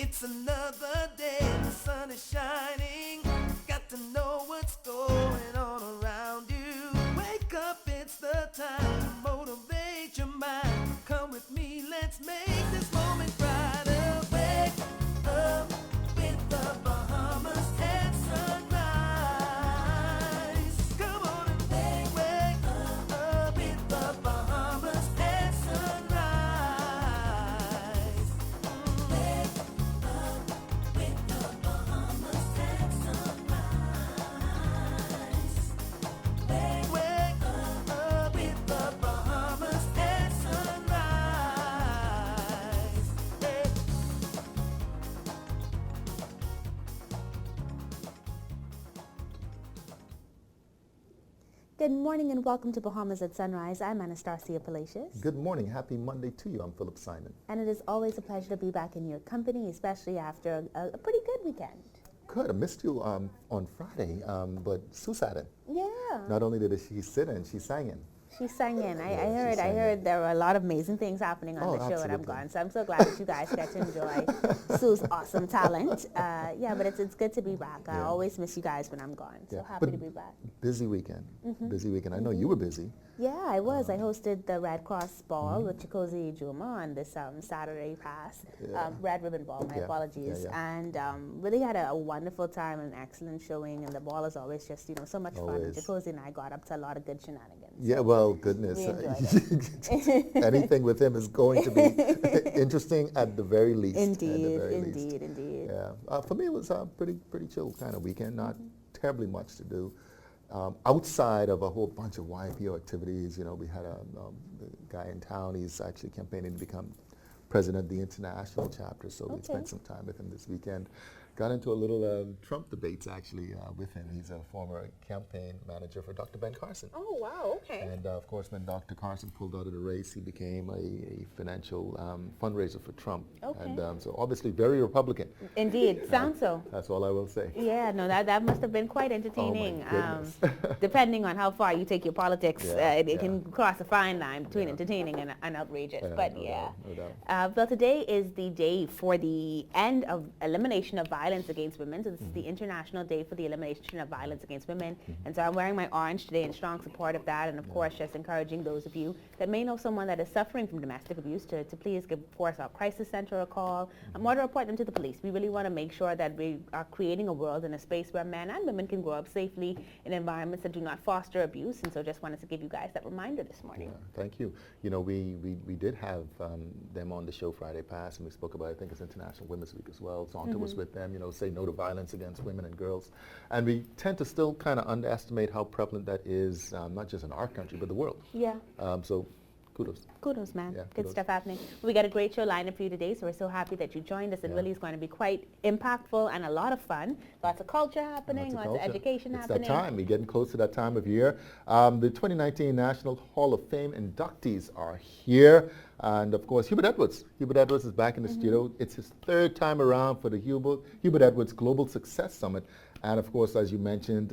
It's another day, the sun is shining. Got to know what's going on around you. Wake up, it's the time to motivate your mind. Come with me, let's make this moment brighter. Wake up with the Bahamas at sunrise. Come on and wake up with the Bahamas at sunrise. Wake up with the Bahamas at sunrise. Wake up with the Bahamas at sunrise. Hey. Good morning and welcome to Bahamas at Sunrise. I'm Anastasia Palacios. Good morning. Happy Monday to you. I'm Philip Simon. And it is always a pleasure to be back in your company, especially after a pretty good weekend. Good. I missed you on Friday, but Sue sat in. Yeah. Not only did she sit in, she sang in. She sang in. I Yeah, she sang heard there were a lot of amazing things happening on Oh, the show when I'm absolutely. gone. So I'm so glad that you guys get to enjoy Sue's awesome talent. Yeah, but it's good to be back. I Yeah. always miss you guys when I'm gone. So Yeah. happy But to be back. Busy weekend. Busy weekend. I know you were busy. Yeah, I was. I hosted the Red Cross Ball with Chikozi Juma on this Saturday past. Yeah. Red Ribbon Ball, my Yeah, apologies. yeah. And really had a wonderful time, an excellent showing, and the ball is always just, so much fun. And Always. Chikozi and I got up to a lot of good shenanigans. Yeah, well, goodness. We enjoyed Anything with him is going to be interesting at the very least. At the Indeed, very least. indeed. Yeah. For me, it was a pretty chill kind of weekend. Not terribly much to do. Outside of a whole bunch of YPO activities, we had a guy in town. He's actually campaigning to become president of the international chapter. So we Okay. spent some time with him this weekend. Got into a little Trump debates actually with him. He's a former campaign manager for Dr. Ben Carson. Oh, wow, okay. And of course, when Dr. Carson pulled out of the race, he became a financial fundraiser for Trump. Okay. And so obviously very Republican. Indeed, sounds so. That's all I will say. Yeah, no, that must have been quite entertaining. goodness. Depending on how far you take your politics, Yeah, it yeah. can cross a fine line between Yeah. entertaining and outrageous. Yeah, But no yeah. doubt, no doubt. Well, today is the day for the end of elimination of violence against women. So this is the International Day for the Elimination of Violence Against Women. And so I'm wearing my orange today in strong support of that. And of course, just encouraging those of you that may know someone that is suffering from domestic abuse to please give, of course, our crisis center a call or to report them to the police. We really want to make sure that we are creating a world and a space where men and women can grow up safely in environments that do not foster abuse. And so just wanted to give you guys that reminder this morning. Yeah, thank you. We did have them on the show Friday past, and we spoke about, I think it's International Women's Week as well. Zonta was with them, say no to violence against women and girls. And we tend to still kind of underestimate how prevalent that is, not just in our country, but the world. Yeah. So kudos. Kudos, man. Yeah, Good kudos. stuff happening. We got a great show lined up for you today, so we're so happy that you joined us. It Yeah. really is going to be quite impactful and a lot of fun. Lots of culture happening, lots of culture. education It's happening. that time. We're getting close to that time of year. The 2019 National Hall of Fame inductees are here. And of course, Hubert Edwards. Hubert Edwards is back in the studio. It's his third time around for the Hubert Edwards Global Success Summit. And of course, as you mentioned,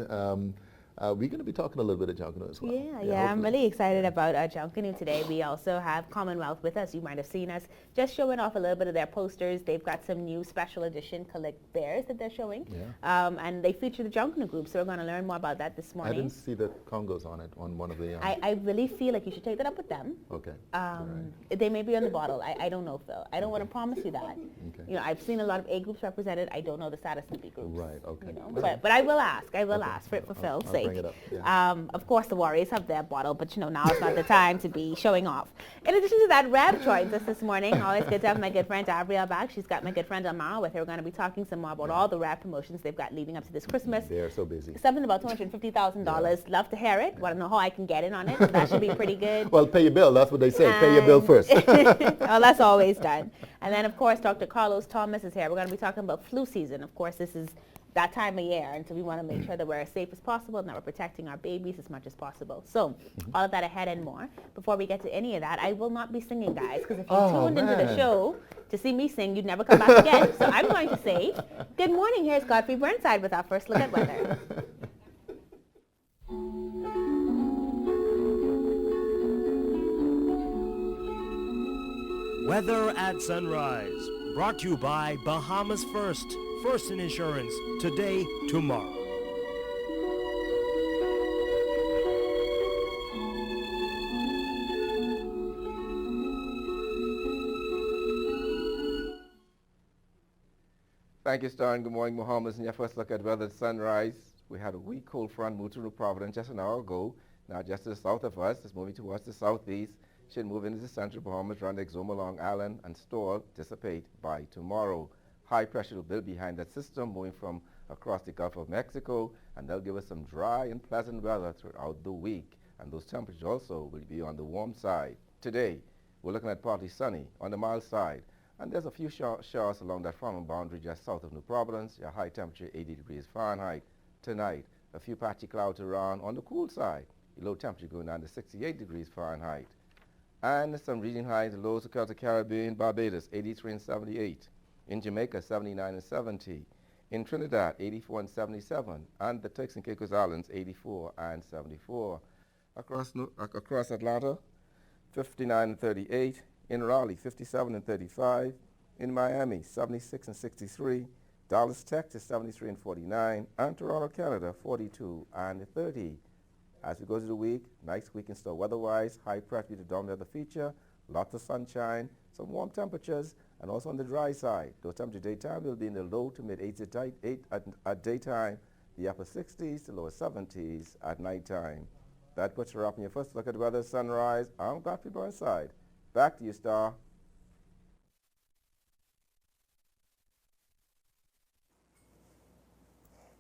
we're going to be talking a little bit of Junkanoo as well. Yeah, I'm hopefully. really excited about Junkanoo today. We also have Commonwealth with us. You might have seen us just showing off a little bit of their posters. They've got some new special edition Collect Bears that they're showing. Yeah. And they feature the Junkanoo group, so we're going to learn more about that this I morning. didn't see the Congos on it, on one of the... I really feel like you should take that up with them. okay. All right. They may be on the bottle. I don't know, Phil. I don't want to promise you that. Okay. I've seen a lot of A groups represented. I don't know the status of B groups. Right, okay. But I will ask. I will Okay. ask for Phil's I'll sake. bring it up, yeah. Of course, the Warriors have their bottle, but now is not the time to be showing off. In addition to that, Rev joins us this morning. Always good to have my good friend Abrielle back. She's got my good friend Amara with her. We're going to be talking some more about all the Rev promotions they've got leading up to this Christmas. They're so busy. Something about $250,000. Love to hear it. Want to know how I can get in on it. That should be pretty good. Well, pay your bill. That's what they say. Pay your bill first. Oh, that's always done. And then, of course, Dr. Carlos Thomas is here. We're going to be talking about flu season. Of course, this is that time of year, and so we want to make sure that we're as safe as possible and that we're protecting our babies as much as possible. So all of that ahead and more. Before we get to any of that, I will not be singing, guys, because if you tuned into the man. show to see me sing, you'd never come back again. So I'm going to say, good morning. Here's Godfrey Burnside with our first look at weather. Weather at sunrise, Brought to you by Bahamas First. First in insurance. Today, tomorrow. Thank you, Star, and good morning, Bahamas. In your first look at weather at sunrise, we had a weak cold front move through Providence just an hour ago. Now just to the south of us, it's moving towards the southeast. Should move into the central Bahamas, run the Exuma Long Island, and stall, dissipate by tomorrow. High pressure will build behind that system, moving from across the Gulf of Mexico, and they'll give us some dry and pleasant weather throughout the week. And those temperatures also will be on the warm side. Today, we're looking at partly sunny on the mild side. And there's a few showers along that frontal boundary just south of New Providence. Your high temperature 80 degrees Fahrenheit. Tonight, a few patchy clouds around on the cool side. Your low temperature going down to 68 degrees Fahrenheit. And some region highs and lows across the Caribbean, Barbados 83 and 78. In Jamaica 79 and 70. In Trinidad 84 and 77. And the Turks and Caicos Islands 84 and 74. Across Atlanta 59 and 38. In Raleigh, 57 and 35. In Miami, 76 and 63. Dallas, Texas, 73 and 49. And Toronto, Canada, 42 and 30. As we go through the week, nice week in store weather-wise. High pressure to dominate the feature. Lots of sunshine, some warm temperatures, and also on the dry side. Those temperatures daytime will be in the low to mid-80s at daytime, the upper 60s to lower 70s at nighttime. That puts her up in your first look at weather sunrise. I'm Godfrey Burnside. Back to you, Star.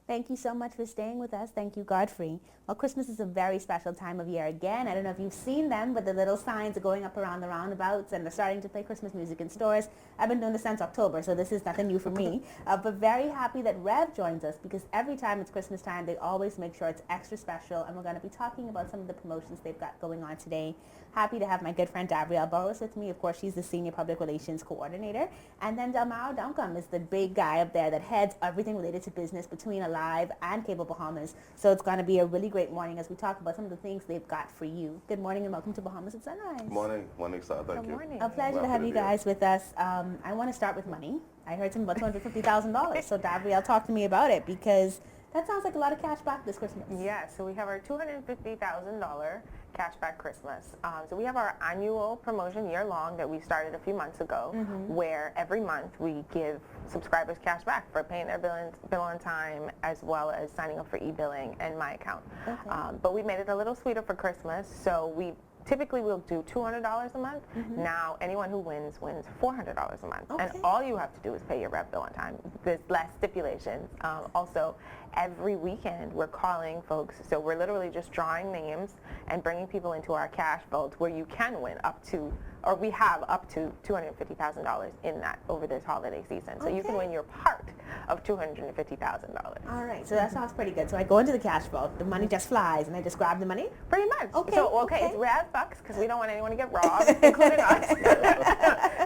Thank you so much for staying with us. Thank you, Godfrey. Well, Christmas is a very special time of year again. I don't know if you've seen them, but the little signs are going up around the roundabouts and they're starting to play Christmas music in stores. I've been doing this since October, so this is nothing new for me. But very happy that Rev joins us because every time it's Christmas time, they always make sure it's extra special. And we're going to be talking about some of the promotions they've got going on today. Happy to have my good friend Davriel Burrows with me. Of course, she's the Senior Public Relations Coordinator. And then Delmaro Duncombe is the big guy up there that heads everything related to business between Alive and Cable Bahamas. So it's going to be a really great morning as we talk about some of the things they've got for you. Good morning and welcome to Bahamas at Sunrise. Good morning. Morning, sir. Thank you. Morning. A pleasure to have you guys with us. I want to start with money. I heard something about $250,000. So Davriel, talk to me about it because that sounds like a lot of cash back this Christmas. Yeah, so we have our $250,000 cashback Christmas. So we have our annual promotion year long that we started a few months ago, where every month we give subscribers cash back for paying their bill on time, as well as signing up for e-billing and my account. Okay. But we made it a little sweeter for Christmas, so we typically we'll do $200 a month. Now anyone who wins $400 a month. Okay. And all you have to do is pay your rep bill on time. There's less stipulations. Also, every weekend we're calling folks, so we're literally just drawing names and bringing people into our cash vault where you can win up to, or we have up to $250,000 in that over this holiday season. So you can win your part of $250,000. All right, so that sounds pretty good. So I go into the cash vault, the money just flies, and I just grab the money? Pretty much. Okay. So, it's Rev bucks because we don't want anyone to get robbed, including us.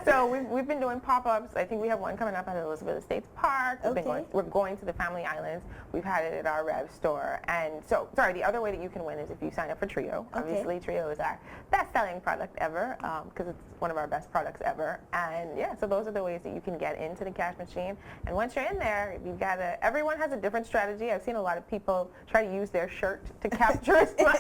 So we've been doing pop-ups. I think we have one coming up at Elizabeth Estates Park. We're going to the Family Islands. We've had it at our Rev store. And so, the other way that you can win is if you sign up for Trio. Obviously, Trio is our best-selling product ever because it's one of our best products ever. And yeah, so those are the ways that you can get into the cash machine. And once you're in there, you've got to, everyone has a different strategy. I've seen a lot of people try to use their shirt to capture as much.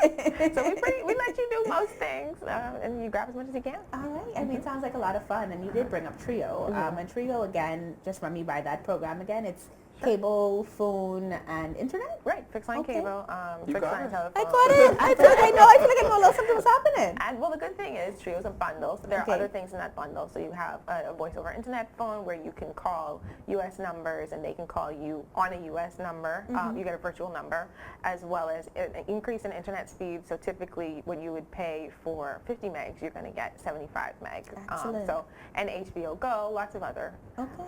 So we let you do most things, and you grab as much as you can. All right. I mean, it sounds like a lot of fun. And you did bring up Trio. And Trio, again, just run me by that program again. It's cable, phone, and internet? Right, fixed line cable, fixed line telephone. I got it. I feel like I know a little something was happening. And well, the good thing is Trio's a bundle, so there are other things in that bundle. So you have a voice over internet phone where you can call U.S. numbers and they can call you on a U.S. number. You get a virtual number, as well as an increase in internet speed. So typically when you would pay for 50 megs, you're going to get 75 meg. And HBO Go, lots of other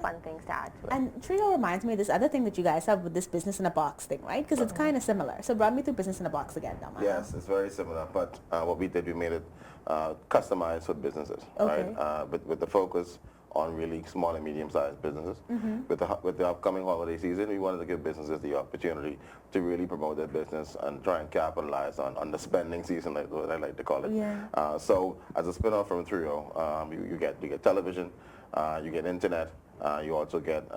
fun things to add to it. And Trio reminds me of this other thing that you guys have with this business in a box thing, right? Because it's kind of similar. So run me through business in a box again, Delma. Yes, it's very similar, but what we did, we made it customized for businesses, right? With the focus on really small and medium-sized businesses. With the upcoming holiday season, we wanted to give businesses the opportunity to really promote their business and try and capitalize on the spending season, like what I like to call it. So as a spin-off from Trio, you get television, you get internet, You also get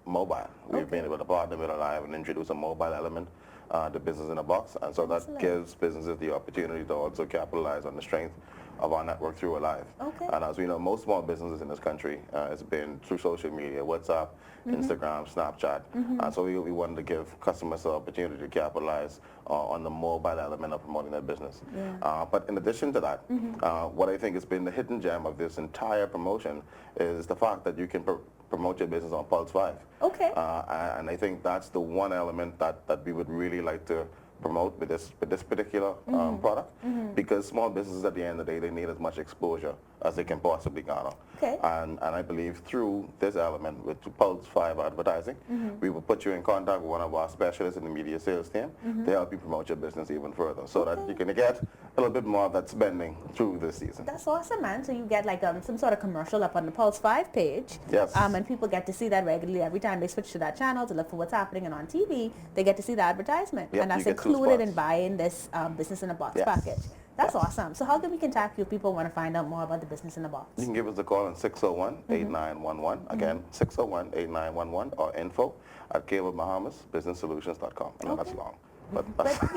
mobile. We've been able to partner with Alive and introduce a mobile element to Business in a Box, and so that gives businesses the opportunity to also capitalize on the strength of our network through Alive. Okay. And as we know, most small businesses in this country has been through social media, WhatsApp, Instagram, Snapchat. So we wanted to give customers the opportunity to capitalize on the mobile element of promoting their business. But in addition to that, what I think has been the hidden gem of this entire promotion is the fact that you can promote your business on Pulse 5. Okay. And I think that's the one element that we would really like to promote with this particular product, because small businesses at the end of the day, they need as much exposure as they can possibly garner. Okay. And I believe through this element with Pulse 5 advertising, we will put you in contact with one of our specialists in the media sales team to help you promote your business even further, so that you can get a little bit more of that spending through this season. That's awesome, man. So you get like some sort of commercial up on the Pulse 5 page. Yes. And people get to see that regularly every time they switch to that channel to look for what's happening, and on TV, they get to see the advertisement. Yep, and that's you get two included in spots. buying this Business in a Box Yes. package. That's Yes. awesome. So how can we contact you if people want to find out more about the Business in a Box? You can give us a call on 601-8911. Again, 601-8911, or info@cablebahamasbusinesssolutions.com. I know that's long. But But that's no,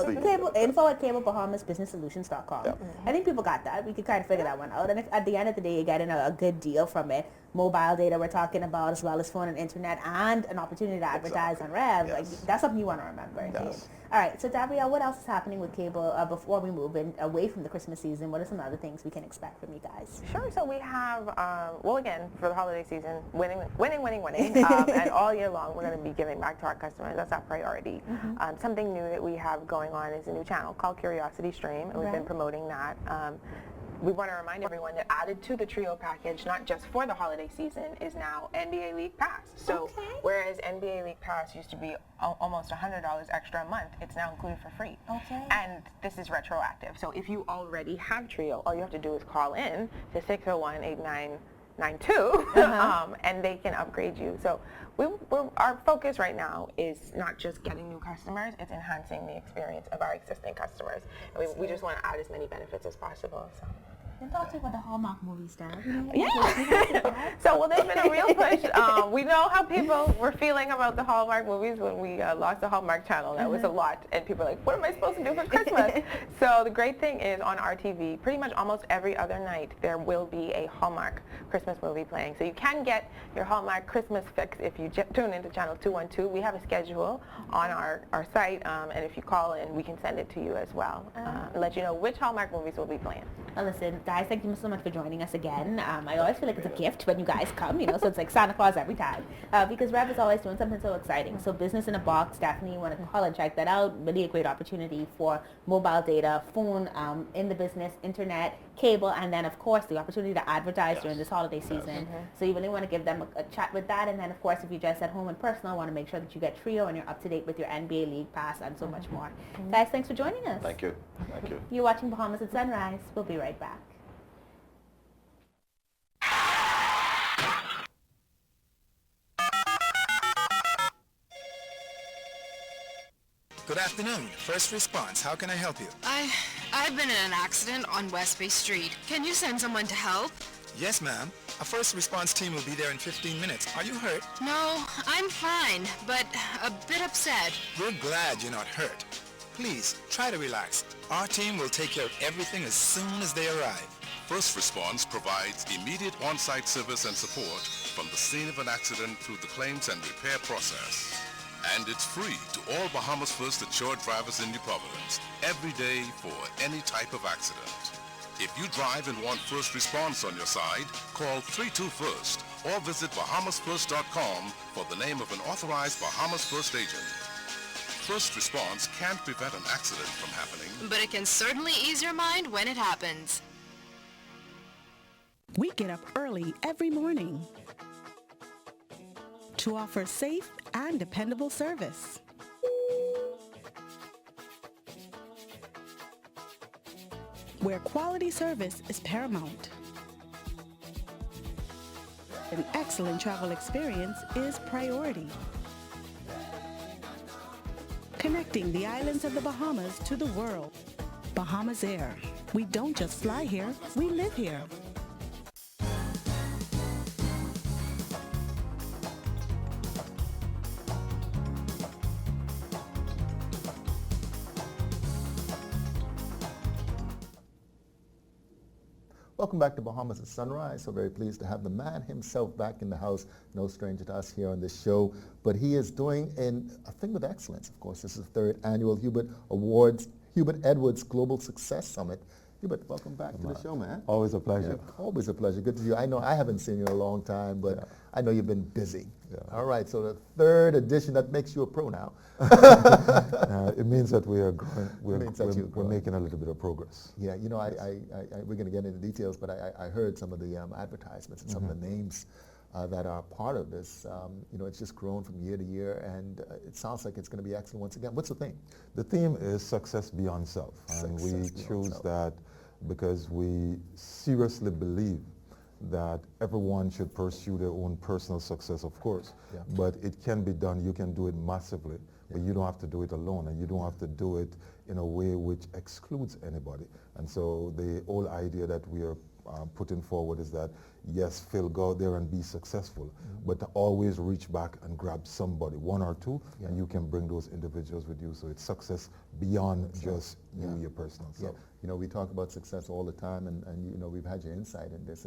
the- info@cablebahamasbusinesssolutions.com. I think people got that. We could kind of figure that one out. And if at the end of the day you're getting a good deal from it, mobile data we're talking about, as well as phone and internet, and an opportunity to advertise on Rev, like Yes. that's something you want to remember. Indeed. Yes. All right, so Gabrielle, what else is happening with cable before we move in away from the Christmas season? What are some other things we can expect from you guys? Sure. So we have, well, again, for the holiday season, winning. And all year long, we're going to be giving back to our customers. That's our priority. Something new that we have going on is a new channel called Curiosity Stream, and we've been Right. promoting that. We want to remind everyone that added to the Trio package, not just for the holiday season, is now NBA League Pass. So Okay. whereas NBA League Pass used to be almost $100 extra a month, it's now included for free. Okay. And this is retroactive. So if you already have Trio, all you have to do is call in to 601-8992 and they can upgrade you. So our focus right now is not just getting new customers, it's enhancing the experience of our existing customers. And we just want to add as many benefits as possible. So. And talk to me about the Hallmark movies, Dad. Yeah. So, well, there's been a real push. We know how people were feeling about the Hallmark movies when we lost the Hallmark channel. That was a lot. And people were like, what am I supposed to do for Christmas? So the great thing is on RTV, pretty much almost every other night, there will be a Hallmark Christmas movie playing. So you can get your Hallmark Christmas fix if you tune into channel 212. We have a schedule on our site, and if you call in, we can send it to you as well and let you know which Hallmark movies will be playing. Well, listen, guys, thank you so much for joining us again. I always feel like it's a gift when you guys come, so it's like Santa Claus every time. Because Rev is always doing something so exciting. So Business in a Box, definitely you want to call and check that out. Really a great opportunity for mobile data, phone, in the business, internet, cable, and then, of course, the opportunity to advertise during this holiday season. So you really want to give them a chat with that. And then, of course, if you're just at home and personal, want to make sure that you get Trio and you're up to date with your NBA League Pass and so much more. Guys, thanks for joining us. Thank you. Thank you. You're watching Bahamas at Sunrise. We'll be right back. Good afternoon. First response. How can I help you? I've been in an accident on West Bay Street. Can you send someone to help? Yes, ma'am. A first response team will be there in 15 minutes. Are you hurt? No, I'm fine, but a bit upset. We're glad you're not hurt. Please, try to relax. Our team will take care of everything as soon as they arrive. First Response provides immediate on-site service and support from the scene of an accident through the claims and repair process. And it's free to all Bahamas First insured drivers in New Providence, every day for any type of accident. If you drive and want First Response on your side, call 321st or visit bahamasfirst.com for the name of an authorized Bahamas First agent. First Response can't prevent an accident from happening, But it can certainly ease your mind when it happens. We get up early every morning to offer safe and dependable service. Where quality service is paramount. An excellent travel experience is priority. Connecting the islands of the Bahamas to the world. Bahamas Air. We don't just fly here, we live here. Welcome back to Bahamas at Sunrise. So very pleased to have the man himself back in the house. No stranger to us here on this show. But he is doing a thing with excellence. Of course, this is the third annual Hubert Edwards Global Success Summit. Hubert, welcome back to the show, man. Always a pleasure. Yeah, always a pleasure. Good to see you. I know I haven't seen you in a long time, but I know you've been busy. Yeah. All right, so the third edition, that makes you a pro now. It means that we are growing. We're making a little bit of progress. Yeah, you know, we're going to get into details, but I heard some of the advertisements and some of the names that are part of this. You know, it's just grown from year to year, and it sounds like it's going to be excellent once again. What's the theme? The theme is success beyond self, and we chose that because we seriously believe that everyone should pursue their own personal success, of course, but it can be done. You can do it massively, but you don't have to do it alone, and you don't have to do it in a way which excludes anybody. And so the whole idea that we are putting forward is that, yes, Phil, go out there and be successful, but to always reach back and grab somebody, one or two, and you can bring those individuals with you. So it's success beyond just you, your personal self. You know, we talk about success all the time, and you know, we've had your insight in this.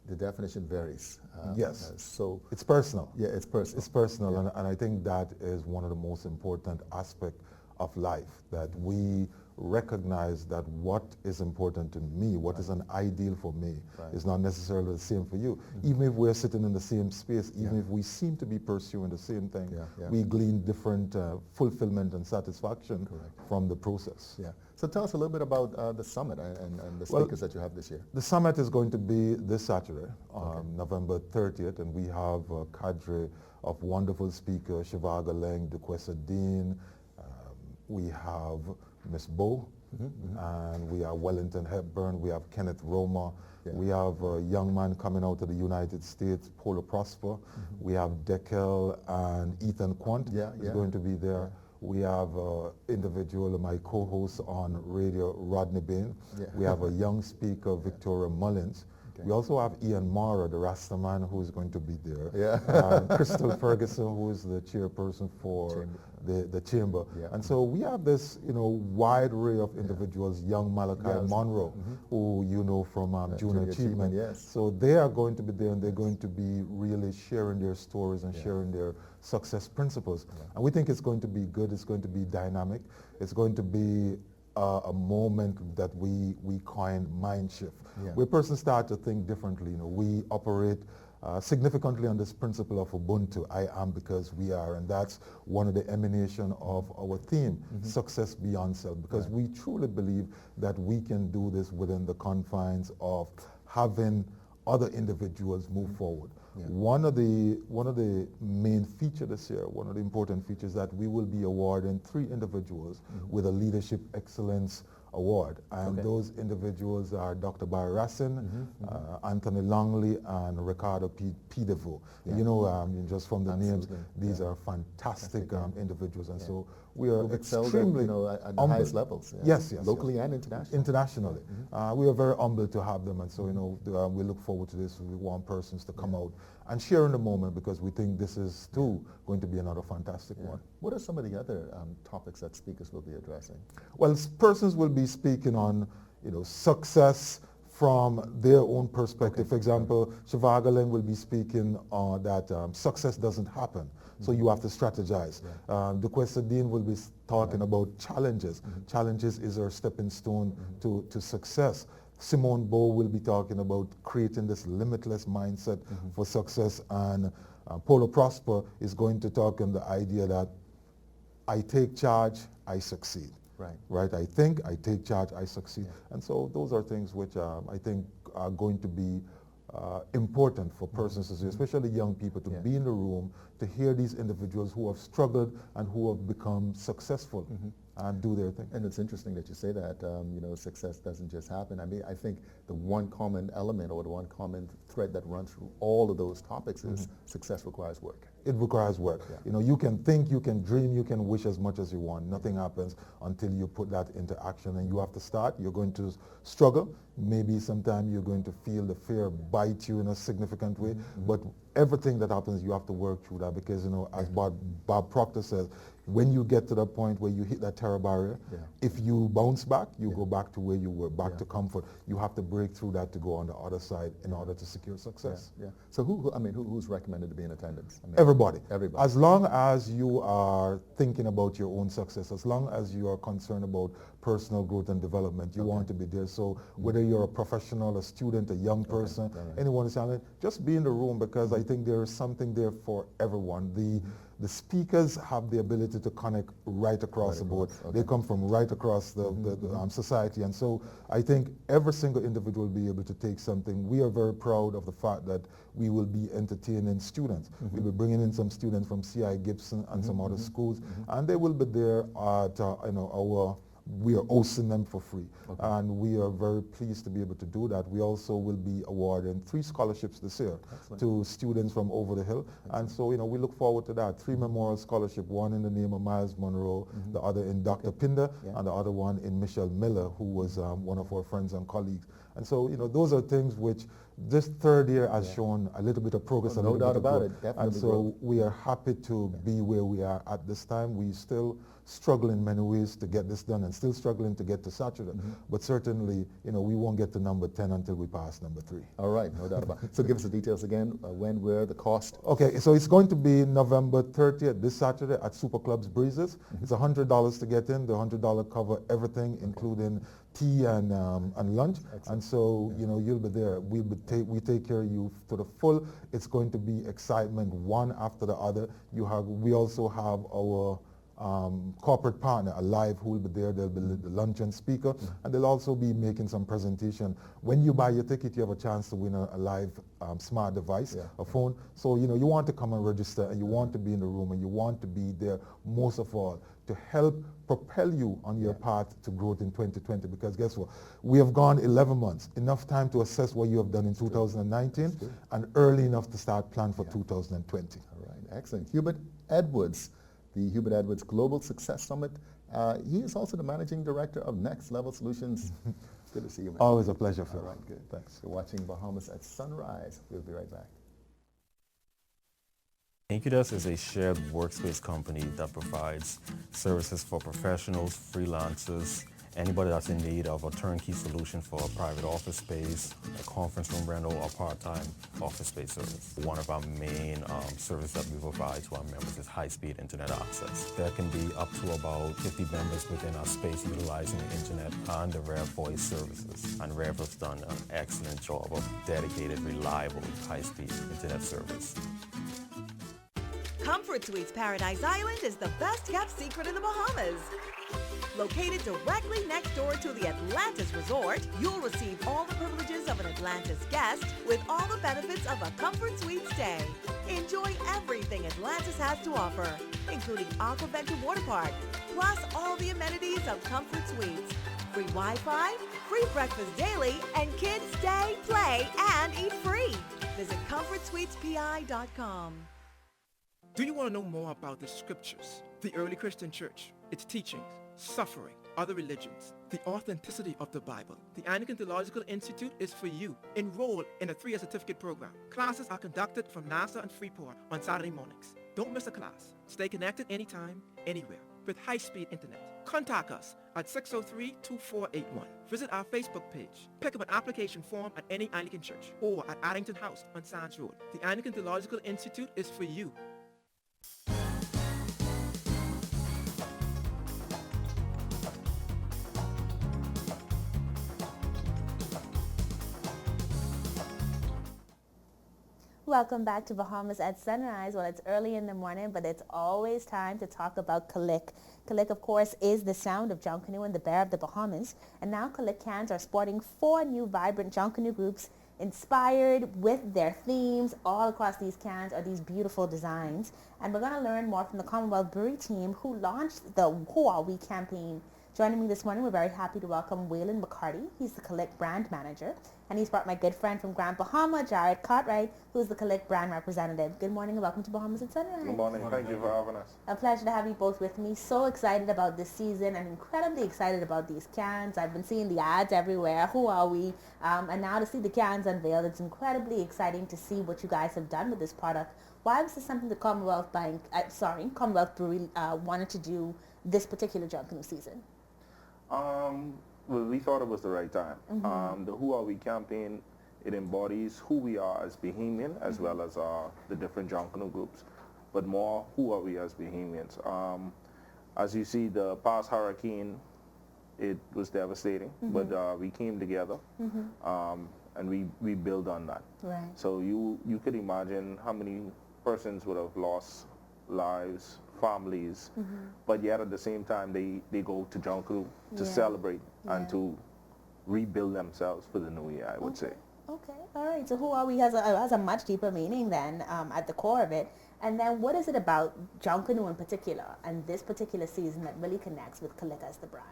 The definition varies. Yes. So it's personal. Yeah, it's personal. It's personal, and I think that is one of the most important aspects of life, that we recognize that what is important to me, what is an ideal for me, is not necessarily the same for you. Even if we're sitting in the same space, even if we seem to be pursuing the same thing, we glean different fulfillment and satisfaction from the process. Yeah. So tell us a little bit about the summit and the speakers that you have this year. The summit is going to be this Saturday, November 30th, and we have a cadre of wonderful speakers, Shivaga Leng, Duquesa Dean, we have Miss Bo, and we have Wellington Hepburn, we have Kenneth Roma, we have a young man coming out of the United States, Polo Prosper, we have Dekel and Ethan Quant is going to be there. We have individual, my co-host on radio, Rodney Bain. We have a young speaker, Victoria Mullins. We also have Ian Mara, the Rastaman, who is going to be there. Crystal Ferguson, who is the chairperson for the chamber. And so we have this, you know, wide array of individuals, young Malachi Monroe, who you know from Junior Achievement. So they are going to be there, and they're going to be really sharing their stories and sharing their success principles. And we think it's going to be good, it's going to be dynamic, it's going to be a moment that we coined mind shift, where persons start to think differently. You know, we operate significantly on this principle of Ubuntu, I am because we are, and that's one of the emanation of our theme, success beyond self, because we truly believe that we can do this within the confines of having other individuals move forward. One of the main features this year, one of the important features, that we will be awarding 3 individuals with a Leadership Excellence Award. And those individuals are Dr. Barry Rassin, Anthony Longley, and Ricardo P. DeVoe. You know, just from the names, these are fantastic individuals. And so we are extremely at the highest levels. Yes, locally and internationally. Internationally. We are very humbled to have them. And so, you know, we look forward to this. We want persons to come out and share in the moment, because we think this is too going to be another fantastic one. What are some of the other topics that speakers will be addressing? Well, persons will be speaking on, you know, success from their own perspective. For example, Shivaga Leng will be speaking on that success doesn't happen, so you have to strategize. Duquesa Dean will be talking about challenges. Challenges is our stepping stone to success. Simone Bo will be talking about creating this limitless mindset for success, and Polo Prosper is going to talk on the idea that I take charge, I succeed. Right? I think, I take charge, I succeed. And so those are things which I think are going to be important for persons, especially young people, to be in the room, to hear these individuals who have struggled and who have become successful and do their thing. And it's interesting that you say that, you know, success doesn't just happen. I mean, I think the one common element or the one common thread that runs through all of those topics is success requires work. It requires work. You know, you can think, you can dream, you can wish as much as you want. Nothing happens until you put that into action, and you have to start. You're going to struggle. Maybe sometime you're going to feel the fear bite you in a significant way, but everything that happens, you have to work through that, because, you know, as Bob Proctor says, when you get to the point where you hit that terror barrier, if you bounce back, you go back to where you were, back to comfort. You have to break through that to go on the other side in order to secure success. So who's recommended to be in attendance? Everybody. Everybody. As long as you are thinking about your own success, as long as you are concerned about personal growth and development, you want to be there. So whether you're a professional, a student, a young person, anyone is on it, just be in the room, because I think there is something there for everyone. The speakers have the ability to connect right across the board. They come from right across the society. And so I think every single individual will be able to take something. We are very proud of the fact that we will be entertaining students. We'll be bringing in some students from C.I. Gibson and some other schools, and they will be there at we are hosting them for free. And we are very pleased to be able to do that. We also will be awarding 3 scholarships this year to students from over the hill. And so, we look forward to that. 3 memorial scholarships, one in the name of Miles Monroe, the other in Dr. Pinder, and the other one in Michelle Miller, who was one of our friends and colleagues. And so, those are things which this third year has shown a little bit of progress. No doubt about it. Definitely. And so we are happy to be where we are at this time. We still struggle in many ways to get this done, and still struggling to get to saturated. But certainly, we won't get to number 10 until we pass number 3. All right, no doubt about it. So give us the details again, when, where, the cost. Okay, so it's going to be November 30th, this Saturday, at Super Clubs Breezes. It's $100 to get in. The $100 cover everything, including tea and lunch. Excellent. And so, you'll be there. We take care of you to the full. It's going to be excitement one after the other. We also have our corporate partner, Alive, who will be there. They'll be the luncheon speaker, and they'll also be making some presentation. When you buy your ticket, you have a chance to win a Live smart device, a phone. So, you want to come and register, and you want to be in the room, and you want to be there, most of all, to help propel you on your path to growth in 2020. Because guess what? We have gone 11 months, enough time to assess what you have done in 2019, and early enough to start plan for 2020. All right, excellent. Hubert Edwards, the Hubert Edwards Global Success Summit. He is also the Managing Director of Next Level Solutions. Good to see you, man. Always a pleasure, Phil. All right, good. Thanks. You're watching Bahamas at Sunrise. We'll be right back. Incudus is a shared workspace company that provides services for professionals, freelancers, anybody that's in need of a turnkey solution for a private office space, a conference room rental, or part-time office space service. One of our main services that we provide to our members is high-speed internet access. There can be up to about 50 members within our space utilizing the internet and the Rev Voice services. And Rev has done an excellent job of dedicated, reliable, high-speed internet service. Comfort Suites Paradise Island is the best kept secret in the Bahamas. Located directly next door to the Atlantis Resort, you'll receive all the privileges of an Atlantis guest with all the benefits of a Comfort Suite stay. Enjoy everything Atlantis has to offer, including Aquaventure Water Park, plus all the amenities of Comfort Suites. Free Wi-Fi, free breakfast daily, and kids stay, play, and eat free. Visit ComfortSuitesPI.com. Do you want to know more about the scriptures, the early Christian church, its teachings, suffering, other religions, the authenticity of the Bible? The Anglican Theological Institute is for you. Enroll in a 3-year certificate program. Classes are conducted from NASA and Freeport on Saturday mornings. Don't miss a class. Stay connected anytime, anywhere, with high-speed internet. Contact us at 603-2481. Visit our Facebook page. Pick up an application form at any Anglican church or at Addington House on Sands Road. The Anglican Theological Institute is for you. Welcome back to Bahamas at Sunrise. Well, it's early in the morning, but it's always time to talk about Kalik. Kalik, of course, is the sound of John Canoe and the Bear of the Bahamas. And now Kalik cans are sporting 4 new vibrant John Canoe groups inspired with their themes. All across these cans are these beautiful designs. And we're going to learn more from the Commonwealth Brewery team who launched the Who Are We campaign. Joining me this morning, we're very happy to welcome Waylon McCarty. He's the Kalik brand manager. And he's brought my good friend from Grand Bahama, Jared Cartwright, who's the Kalik brand representative. Good morning and welcome to Bahamas at Sunrise. Good morning. Thank you for having us. A pleasure to have you both with me. So excited about this season and incredibly excited about these cans. I've been seeing the ads everywhere. Who are we? And now to see the cans unveiled, it's incredibly exciting to see what you guys have done with this product. Why was this something the Commonwealth Brewery wanted to do this particular Junkanoo season? Well, we thought it was the right time. The Who Are We campaign, it embodies who we are as Bahamian as well as the different Junkanoo groups, but more who are we as Bahamians. As you see, the past hurricane, it was devastating, but we came together and we build on that. Right. So you could imagine how many persons would have lost lives, families, but yet at the same time they go to Junkanoo to celebrate and to rebuild themselves for the new year, I would say. Okay, all right. So Who Are We has a much deeper meaning then at the core of it. And then what is it about Junkanoo in particular and this particular season that really connects with Kalika as the brand?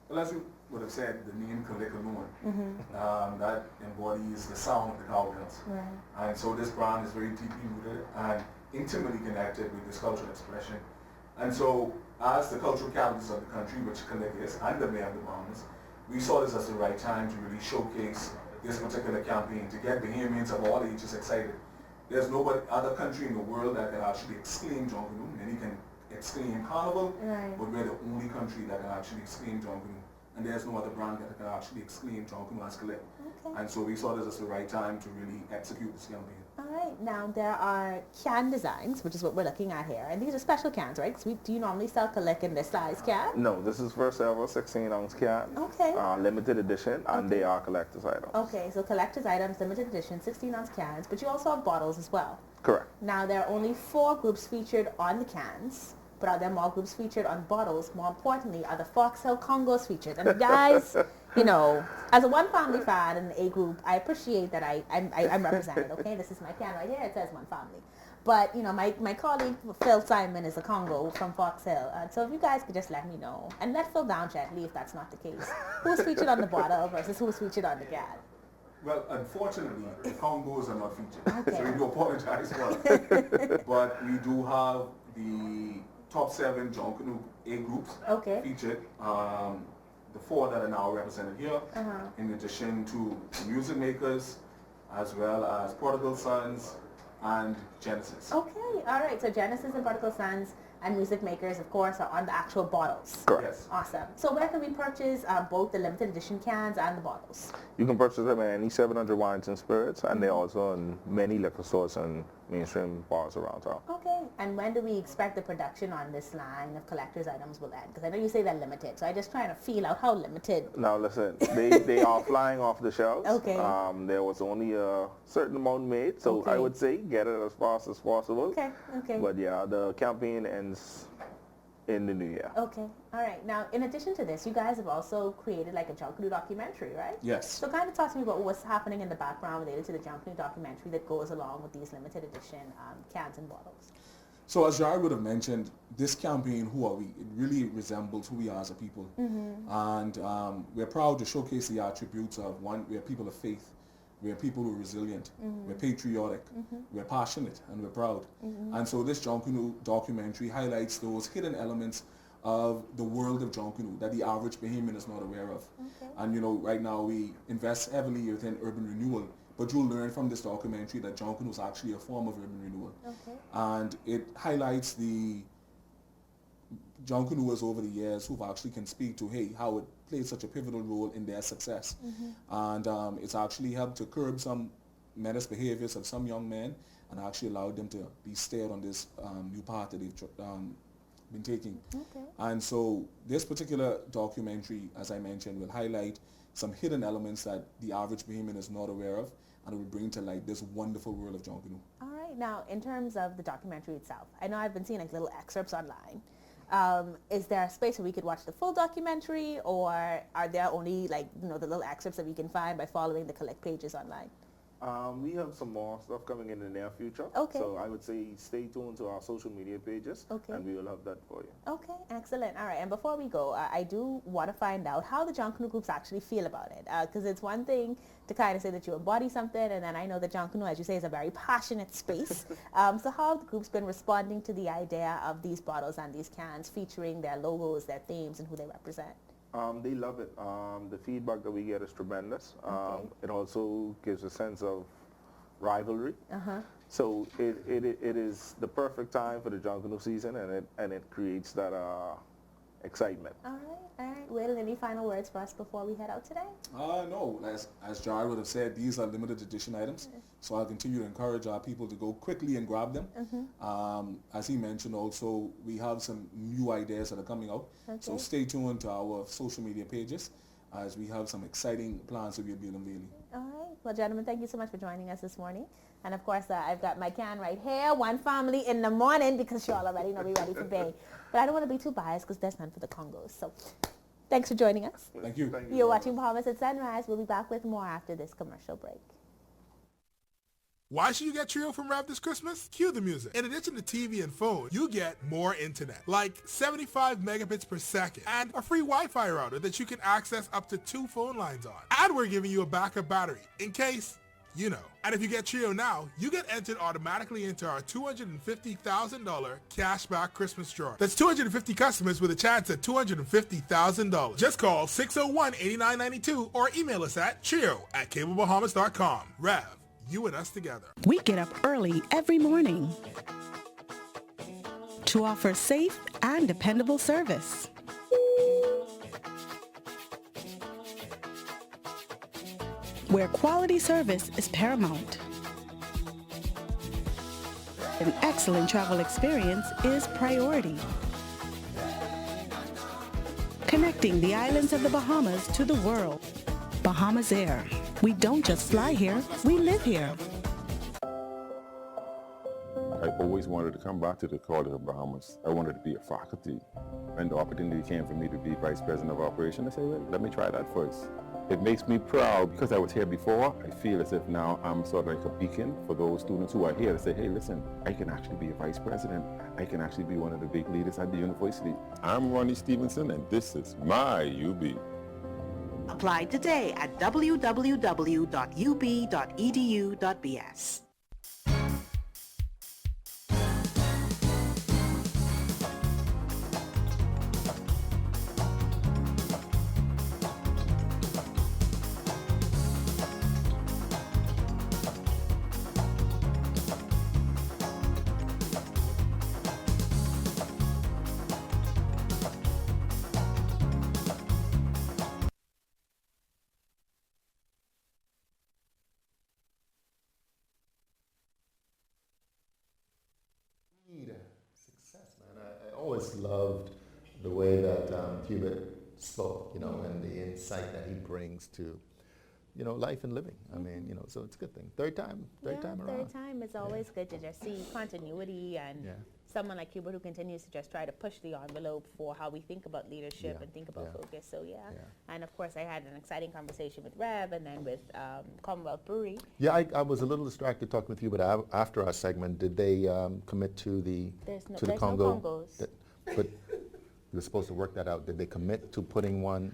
Well, as you would have said, the name Kalika alone, that embodies the sound of the cowbells. Right. And so this brand is very deeply rooted and intimately connected with this cultural expression. And so as the cultural capitals of the country, which Kalika is, and the Mayor of the Bahamas, we saw this as the right time to really showcase this particular campaign, to get Bahamians of all ages excited. There's no other country in the world that can actually exclaim Junkanoo. Many can exclaim Carnival, but we're the only country that can actually exclaim Junkanoo. And there's no other brand that can actually exclaim Junkanoo as Kalika. And so we saw this as the right time to really execute this campaign. All right. Now there are can designs, which is what we're looking at here, and these are special cans, right? Do you normally sell Kalika in this size can? No, this is first ever 16-ounce can, limited edition, and they are collector's items. Okay, so collector's items, limited edition, 16-ounce cans, but you also have bottles as well. Correct. Now there are only 4 groups featured on the cans, but are there more groups featured on bottles? More importantly, are the Foxtail Congos featured? And guys, you know, as a One Family fan and an A group, I appreciate that I'm represented, okay? This is my can right here, it says One Family. But, you know, my colleague Phil Simon is a Congo from Foxtail. So if you guys could just let me know, and let Phil down gently if that's not the case. Who's featured on the bottle versus who's featured on the can? Well, unfortunately, the Congos are not featured, so we do apologize for that. But we do have the top 7 Junkanoo A groups featured. The 4 that are now represented here, in addition to Music Makers, as well as Prodigal Sons and Genesis. Okay, all right. So Genesis and Prodigal Sons and Music Makers, of course, are on the actual bottles. Correct. Yes. Awesome. So where can we purchase both the limited edition cans and the bottles? You can purchase them at any 700 Wines and Spirits, and they're also in many liquor stores and mainstream bars around town. Okay. And when do we expect the production on this line of collector's items will end? Because I know you say they're limited, so I'm just trying to feel out how limited. Now listen, they are flying off the shelves. Okay. There was only a certain amount made, so I would say get it as fast as possible. Okay, okay. But yeah, the campaign ends in the new year. Okay, all right. Now, in addition to this, you guys have also created like a Junkanoo documentary, right? Yes. So kind of talk to me about what's happening in the background related to the Junkanoo documentary that goes along with these limited edition cans and bottles. So as Jared would have mentioned, this campaign, Who Are We, it really resembles who we are as a people. And we're proud to showcase the attributes of one, we're people of faith, we're people who are resilient, we're patriotic, we're passionate, and we're proud. And so this Junkanoo documentary highlights those hidden elements of the world of Junkanoo that the average Bahamian is not aware of. And you know, right now we invest heavily within urban renewal, but you'll learn from this documentary that Junkanoo is actually a form of urban renewal. And it highlights the Junkanooers over the years who actually can speak to, hey, how it played such a pivotal role in their success. And it's actually helped to curb some menace behaviors of some young men and actually allowed them to be steered on this new path that they've been taking. And so this particular documentary, as I mentioned, will highlight some hidden elements that the average Bahamian is not aware of, and it will bring to light this wonderful world of Junkanoo. All right. Now, in terms of the documentary itself, I know I've been seeing like little excerpts online. Is there a space where we could watch the full documentary, or are there only like, you know, the little excerpts that we can find by following the collect pages online? We have some more stuff coming in the near future. So I would say stay tuned to our social media pages, and we will have that for you. Okay, excellent. All right, and before we go, I do want to find out how the Junkanoo groups actually feel about it, because it's one thing to kind of say that you embody something, and then I know that Junkanoo, as you say, is a very passionate space. So how have the groups been responding to the idea of these bottles and these cans featuring their logos, their themes, and who they represent? They love it. The feedback that we get is tremendous. It also gives a sense of rivalry. So it is the perfect time for the jungle season, and it creates that excitement. All right. Will, any final words for us before we head out today? No, as Jared would have said, these are limited edition items, so I'll continue to encourage our people to go quickly and grab them. As he mentioned also, we have some new ideas that are coming out, so stay tuned to our social media pages as we have some exciting plans that we'll be unveiling. All right. Well, gentlemen, thank you so much for joining us this morning. And of course, I've got my can right here, one family in the morning, because y'all already know we're ready for Bay. But I don't want to be too biased because there's none for the Congos. So thanks for joining us. Thank you. You're watching Bahamas at Sunrise. We'll be back with more after this commercial break. Why should you get Trio from Rev this Christmas? Cue the music. In addition to TV and phone, you get more internet, like 75 megabits per second, and a free Wi-Fi router that you can access up to 2 phone lines on. And we're giving you a backup battery, in case you know. And if you get Trio now, you get entered automatically into our $250,000 cashback Christmas draw. That's 250 customers with a chance at $250,000. Just call 601-8992 or email us at trio@cablebahamas.com. Rev, you and us together. We get up early every morning to offer safe and dependable service. Where quality service is paramount. An excellent travel experience is priority. Connecting the islands of the Bahamas to the world. Bahamas Air. We don't just fly here, we live here. I always wanted to come back to the College of Bahamas. I wanted to be a faculty. When the opportunity came for me to be Vice President of Operations, I said, well, let me try that first. It makes me proud because I was here before. I feel as if now I'm sort of like a beacon for those students who are here to say, hey, listen, I can actually be a vice president. I can actually be one of the big leaders at the university. I'm Ronnie Stevenson, and this is my UB. Apply today at www.ub.edu.bs. Success, man. I always loved the way that Hubert spoke, you know, and the insight that he brings to, you know, life and living. I mean, you know, so it's a good thing. Third time around. Third time. It's always good to just see continuity and someone like Hubert who continues to just try to push the envelope for how we think about leadership and think about focus. So and of course I had an exciting conversation with Rev and then with Commonwealth Brewery. Yeah, I was a little distracted talking with you, but after our segment, did they commit to the Congo? No Congos. But we were supposed to work that out. Did they commit to putting one,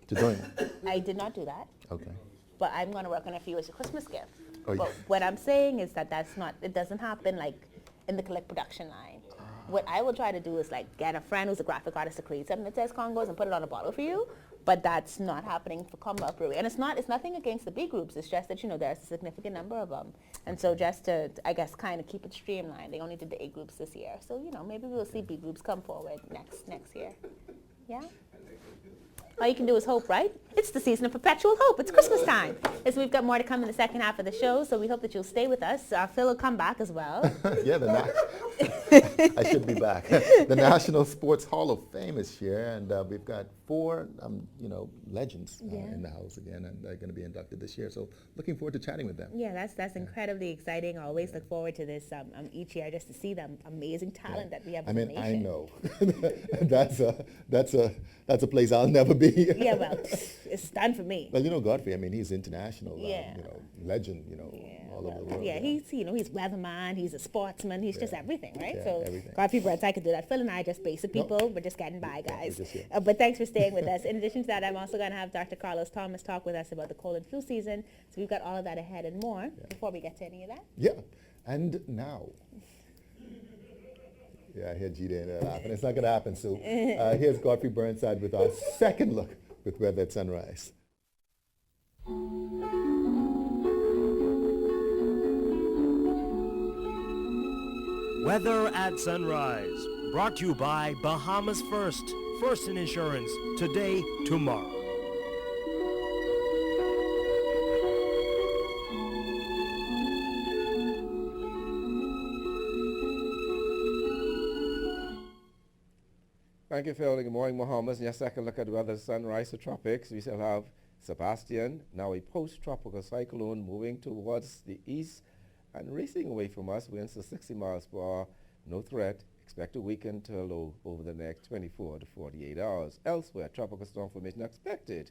to doing it? I did not do that. Okay. But I'm going to work on it for you as a Christmas gift. Oh, but what I'm saying is that it doesn't happen like in the collect production line. What I will try to do is like get a friend who's a graphic artist to create something that says Congos and put it on a bottle for you. But that's not happening for Commonwealth Brewery. And it's nothing against the B groups. It's just that, you know, there's a significant number of them. And so just to, I guess, kind of keep it streamlined, they only did the A groups this year. So, you know, maybe we'll see B groups come forward next year. Yeah? All you can do is hope, right? It's the season of perpetual hope. It's Christmas time. So we've got more to come in the second half of the show, so we hope that you'll stay with us. Phil will come back as well. I should be back. The National Sports Hall of Fame is here, and we've got 4, you know, legends in the house again, and they're going to be inducted this year. So looking forward to chatting with them. Yeah, that's incredibly exciting. I always look forward to this each year just to see the amazing talent that we have in the nation. I know. That's a place I'll never be. Yeah, well, it's done for me. Well, you know, Godfrey, I mean, he's international, you know, legend, you know, all over the world. Yeah, he's weatherman, he's a sportsman, he's just everything, right? Yeah, so everything. Godfrey Brents, I could do that. Phil and I are just basic people. We're just getting by, guys. But thanks for staying with us. In addition to that, I'm also going to have Dr. Carlos Thomas talk with us about the cold and flu season. So we've got all of that ahead and more before we get to any of that. Yeah, and now. Yeah, I hear Gita laughing. It's not going to happen. So here's Godfrey Burnside with our second look with Weather at Sunrise. Weather at sunrise. Brought to you by Bahamas First. First in insurance. Today, tomorrow. Thank you, Phil. Good morning, Bahamas. In your second look at weather, sunrise to tropics. We still have Sebastian, now a post-tropical cyclone moving towards the east and racing away from us. Winds to 60 miles per hour. No threat. Expect to weaken to a low over the next 24 to 48 hours. Elsewhere, tropical storm formation expected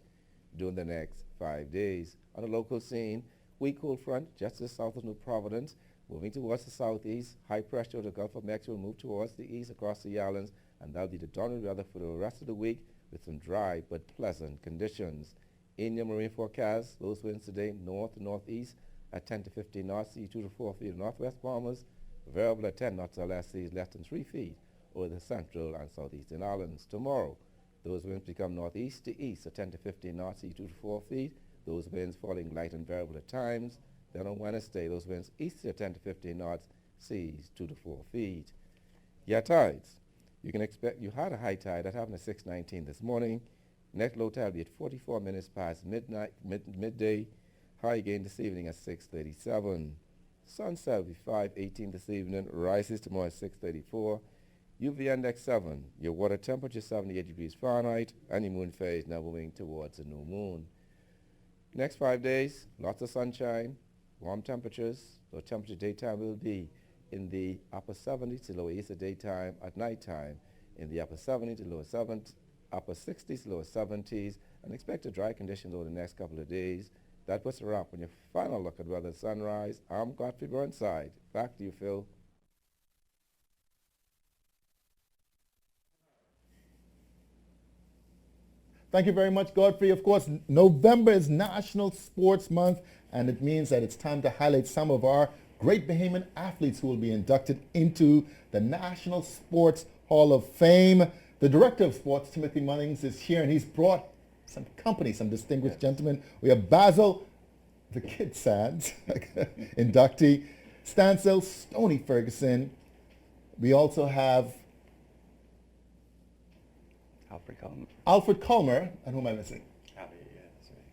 during the next 5 days. On the local scene, weak cold front just to the south of New Providence, moving towards the southeast. High pressure over the Gulf of Mexico will move towards the east across the islands, and that'll be the dominant weather for the rest of the week with some dry but pleasant conditions. In your marine forecast, those winds today north to northeast at 10 to 15 knots, sea 2 to 4 feet. Northwest Bahamas, variable at 10 knots or less, seas less than 3 feet over the central and southeastern islands. Tomorrow, those winds become northeast to east at 10 to 15 knots, sea 2 to 4 feet. Those winds falling light and variable at times. Then on Wednesday, those winds east at 10 to 15 knots, seas 2 to 4 feet. Your tides. You can expect, you had a high tide that happened at 6:19 this morning. Next low tide will be at 44 minutes past midday. High again this evening at 6:37. Sunset will be 5:18 this evening. Rises tomorrow at 6:34. UV index 7. Your water temperature 78 degrees Fahrenheit. And your moon phase now moving towards the new moon. Next 5 days, lots of sunshine, warm temperatures. The temperature daytime will be in the upper 70s to lower 80s at daytime. At nighttime, in the upper 70s to lower 70s, upper 60s to lower 70s, and expect a dry conditions over the next couple of days. That puts a wrap on your final look at weather at sunrise. I'm Godfrey Burnside. Back to you, Phil. Thank you very much, Godfrey. Of course, November is National Sports Month, and it means that it's time to highlight some of our great Bahamian athletes who will be inducted into the National Sports Hall of Fame. The Director of Sports, Timothy Munnings, is here, and he's brought some company, some distinguished gentlemen. We have Basil, the Kid Sands, inductee, Stancil, Stoney Ferguson. We also have Alfred Culmer, and who am I missing?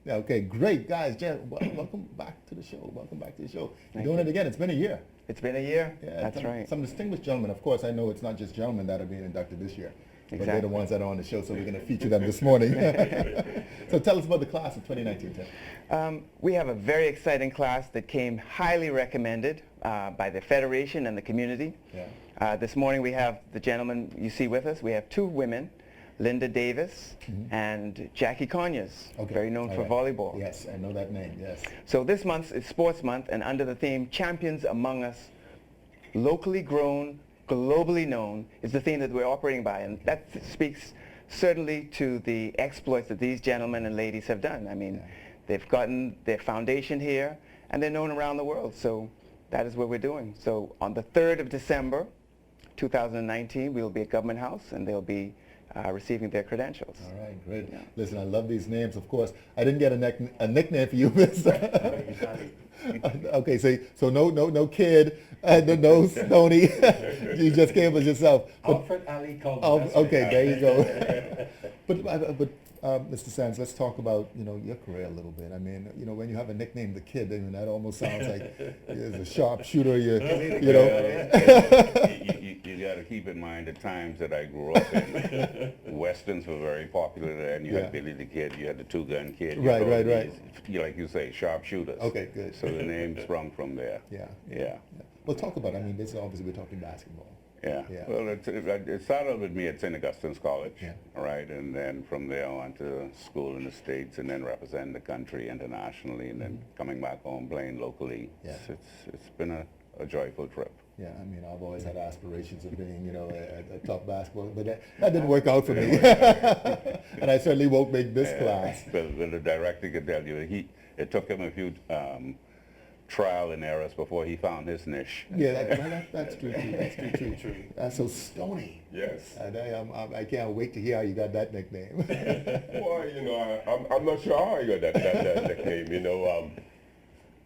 Yeah, okay, great, guys. Welcome back to the show. Welcome back to the show. You're doing it again. It's been a year. It's been a year. Yeah, that's right. Some distinguished gentlemen. Of course, I know it's not just gentlemen that are being inducted this year. But they're the ones that are on the show, so we're going to feature them this morning. So tell us about the class of 2019, Tim. We have a very exciting class that came highly recommended by the Federation and the community. Yeah. This morning we have the gentleman you see with us. We have two women, Linda Davis and Jackie Conyers, very known for volleyball. Yes, I know that name, yes. So this month is Sports Month, and under the theme Champions Among Us, locally grown, globally known, is the theme that we're operating by, and that speaks certainly to the exploits that these gentlemen and ladies have done. I mean, they've gotten their foundation here, and they're known around the world, so that is what we're doing. So on the 3rd of December, 2019, we'll be at Government House, and they'll be receiving their credentials. All right, great. Yeah. Listen, I love these names, of course. I didn't get a nickname for you, Mr. Okay, so no Kid, no Stoney. You just came as yourself. Alfred Ali Culver. Okay, there you go. But Mr. Sands, let's talk about your career a little bit. I mean, when you have a nickname, the Kid, I mean, that almost sounds like you're a sharpshooter. You got to keep in mind the times that I grew up in. Westerns were very popular there, and you had Billy the Kid, you had the Two-Gun Kid. Right. Like you say, sharpshooters. Okay, good. So the name sprung from there. Yeah. Well, talk about it. I mean, this is obviously we're talking basketball. Yeah. Well, it started with me at St. Augustine's College, right? And then from there on to school in the States, and then representing the country internationally, and then coming back home playing locally. Yeah. It's been a joyful trip. Yeah, I mean, I've always had aspirations of being, a top basketball, but that didn't work out for me. And I certainly won't make this class. But the director could tell you, it took him a few trial and errors before he found his niche. Yeah, that's true too. That's true. So Stoney. Yes. I can't wait to hear how you got that nickname. Well, I'm not sure how I got that nickname.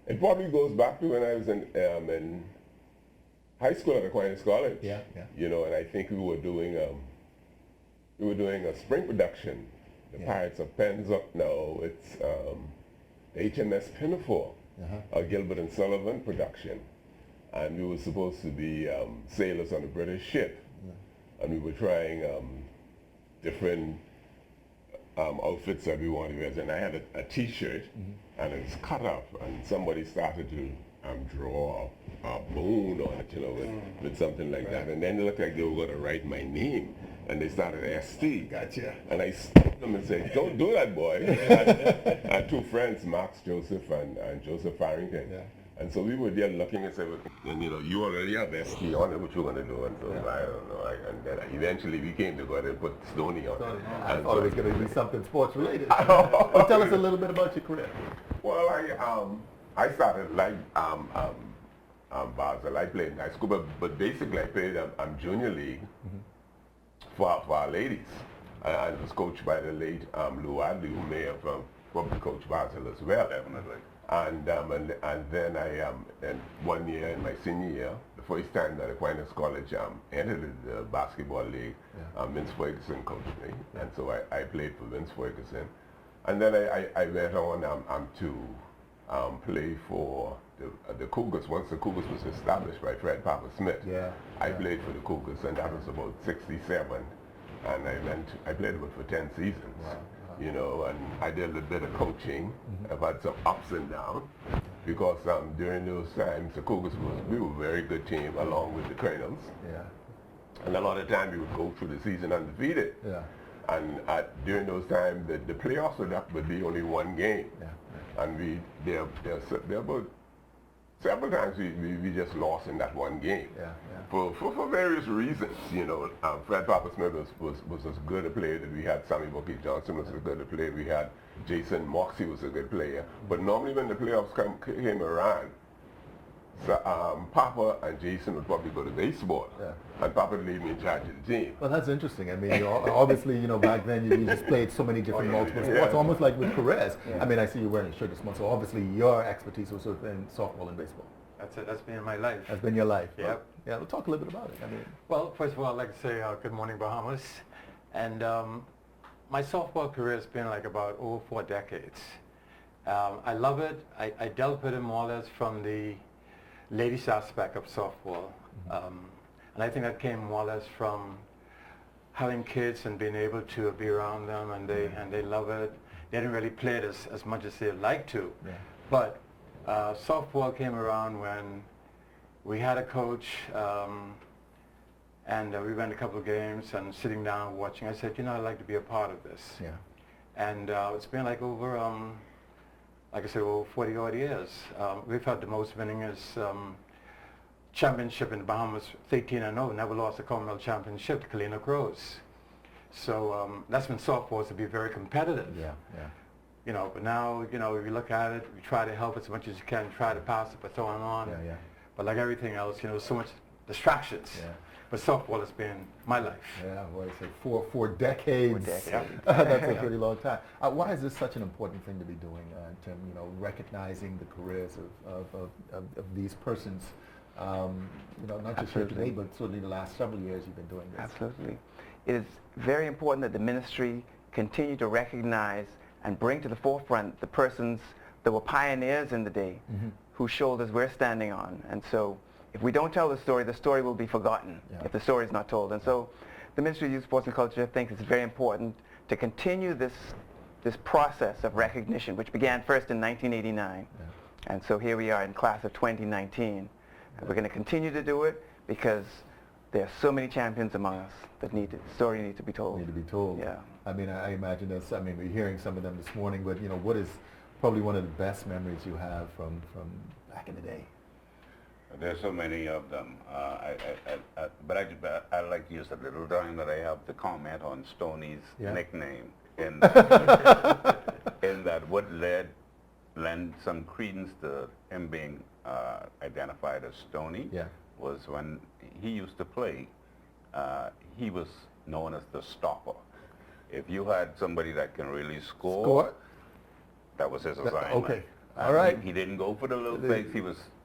It probably goes back to when I was in high school at Aquinas College. Yeah, yeah. You know, and I think we were doing a spring production. The Pirates of Penzance. No, it's HMS Pinafore, a Gilbert and Sullivan production. And we were supposed to be sailors on a British ship. And we were trying different outfits that we wanted to wear. And I had a T-shirt, and it was cut up, and somebody started to draw a bone on it, you know, with something like that. And then it looked like they were going to write my name, and they started ST. Gotcha. And I stopped them and said, "Don't do that, boy." I had two friends, Max Joseph and Joseph Farrington. Yeah. And so we were there looking and said, and you know, you already have ST on it, what you going to do? And so I don't know. And then eventually we came to go ahead and put Stoney on it. I thought it was going to be something sports related. Well, tell us a little bit about your career. Well, I started like Basel. I played in high school, but basically I played junior league for our ladies. I was coached by the late Lou Adley, who may have probably coached Basel as well. Definitely. And then I, in 1 year, in my senior year, the first time that Aquinas College entered the basketball league, Vince Ferguson coached me. And so I played for Vince Ferguson. And then I went on to play for the Cougars. Once the Cougars was established by Fred Papa Smith, I played for the Cougars, and that was about 67. And I played for 10 seasons. Wow. You know, and I did a little bit of coaching. I've had some ups and downs because during those times the Cougars we were a very good team along with the Colonels. Yeah. And a lot of times we would go through the season undefeated. Yeah. And during those times the playoffs would be only one game. Yeah. And there about several times we just lost in that one game. Yeah. For various reasons, you know. Fred Papa Smith was as good a player that we had. Sammy Bucky Johnson was a good player. We had Jason Moxie was a good player. But normally when the playoffs came around, so, Papa and Jason would probably go to baseball, and Papa would leave me in charge of the team. Well, that's interesting. I mean, obviously, you know, back then you just played so many different multiple sports, almost like with careers. I mean, I see you wearing a shirt this month, so obviously your expertise was in softball and baseball. That's it. That's been my life. That's been your life. Yep. Right? Yeah. We'll talk a little bit about it. I mean, well, first of all, I'd like to say good morning, Bahamas. And my softball career has been like about over 4 decades. I love it. I dealt with it more or less from the ladies aspect of softball. And I think that came more or less from having kids and being able to be around them, and they love it. They didn't really play it as much as they'd like to. But softball came around when we had a coach, and we went a couple of games and sitting down watching. I said, you know, I'd like to be a part of this. Yeah. And it's been like over, like I said, over 40 odd years. We've had the most winningest championship in the Bahamas, 13-0, never lost a Commonwealth championship to Kalina Crows. So that's when softball is to be very competitive. Yeah. You know, but now, you know, if you look at it, we try to help as much as you can, try to pass it, but throwing on. But like everything else, you know, so much distractions. But softball has been my life. Yeah, well, I said four decades. Yeah. That's a pretty long time. Why is this such an important thing to be doing, Tim? You know, recognizing the careers of these persons. You know, not just here today, but certainly the last several years you've been doing this. Absolutely. It is very important that the ministry continue to recognize and bring to the forefront the persons that were pioneers in the day, whose shoulders we're standing on. And so if we don't tell the story will be forgotten if the story is not told. And so the Ministry of Youth, Sports and Culture thinks it's very important to continue this process of recognition, which began first in 1989. And so here we are in class of 2019. And we're going to continue to do it because there are so many champions among us that the story needs to be told. Need to be told. Yeah. I mean, I imagine we're hearing some of them this morning, but you know, what is probably one of the best memories you have from back in the day? There's so many of them, but I'd like to use a little time that I have to comment on Stoney's nickname, in that what lend some credence to him being identified as Stoney was when he used to play, he was known as the stopper. If you had somebody that can really score, that was his assignment. Okay. All right. He didn't go for the little things.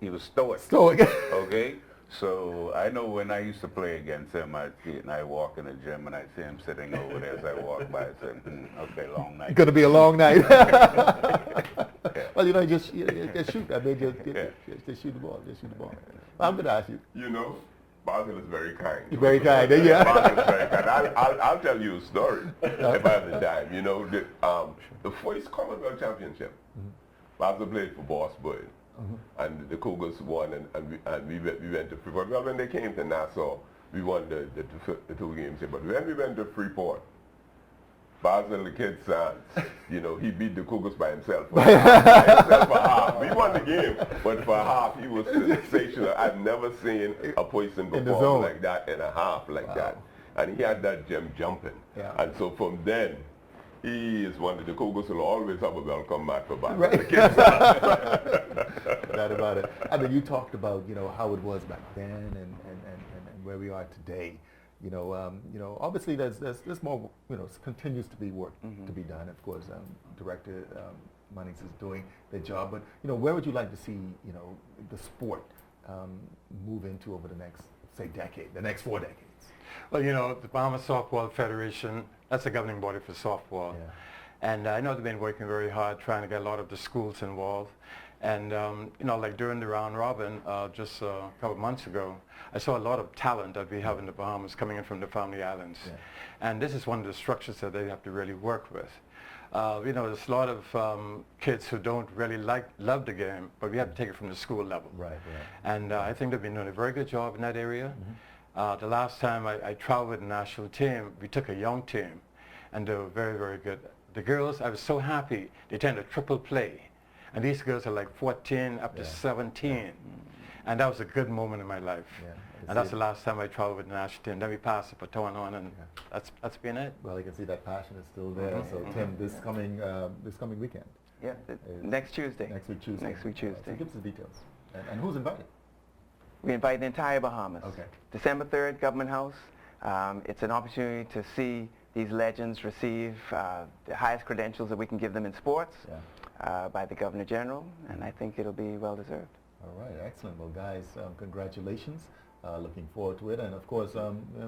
He was stoic. Stoic. Okay. So I know when I used to play against him, I'd see it and I walk in the gym and I'd see him sitting over there as I walk by. I said, okay, long night. It's going to be a long night. Well, you know, just shoot. I mean, just shoot the ball. Just shoot the ball. Well, I'm going to ask you. You know, Basil is very kind. You're very kind, yeah. Basil is very kind. I'll tell you a story if I have the time. You know, the first Commonwealth Championship, Basil played for Boss Boyd. And the Cougars won, and we went to Freeport. Well, when they came to Nassau, we won the 2 games here. But when we went to Freeport, Basil, the kid, you know, he beat the Cougars by himself. For half. We won the game, but for half, he was sensational. I've never seen a person perform like that in a half like that. And he had that gem jumping. Yeah. And so from then, he is one of the Cougars will always have a welcome mat for Basil. Right. That about it. I mean, you talked about, you know, how it was back then and where we are today. You know, obviously there's more, you know, continues to be work to be done. Of course, Director Munnings is doing their job. But, you know, where would you like to see, you know, the sport move into over the next, say, decade, the next 4 decades? Well, you know, the Bahamas Softball Federation, that's the governing body for softball. Yeah. And I know they've been working very hard trying to get a lot of the schools involved. And, you know, like during the round robin, just a couple of months ago, I saw a lot of talent that we have in the Bahamas coming in from the Family Islands. Yeah. And this is one of the structures that they have to really work with. You know, there's a lot of kids who don't really love the game, but we have to take it from the school level. Right, right. And I think they've been doing a very good job in that area. The last time I traveled with the national team, we took a young team, and they were very, very good. The girls, I was so happy. They turned a triple play. And these girls are like 14 up to 17. And that was a good moment in my life. Yeah, and that's the last time I traveled with the national team. Then we passed the baton on, and that's been it. Well, you can see that passion is still there. So, Tim, this coming weekend. Yeah, next Tuesday. Next week Tuesday. Next week Tuesday. So give us the details. And who's invited? We invite the entire Bahamas. Okay. December 3rd, Government House. It's an opportunity to see these legends receive the highest credentials that we can give them in sports. By the Governor General, and I think it'll be well deserved. All right, excellent. Well, guys, congratulations. Looking forward to it, and of course,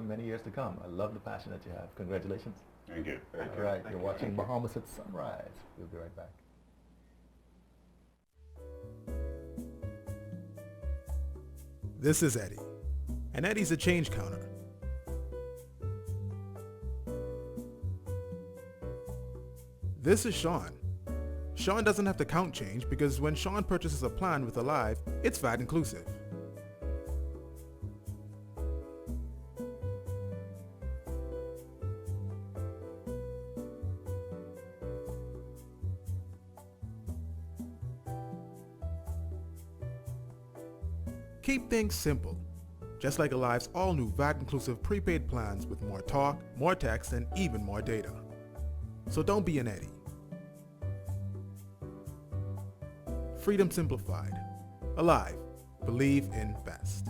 many years to come. I love the passion that you have. Congratulations. Thank you. Thank you. All right, you're watching Bahamas at Sunrise. We'll be right back. This is Eddie, and Eddie's a change counter. This is Sean. Sean doesn't have to count change because when Sean purchases a plan with Alive, it's VAT inclusive. Keep things simple, just like Alive's all-new VAT-inclusive prepaid plans with more talk, more text, and even more data. So don't be an Eddie. Freedom simplified. Alive. Believe in best.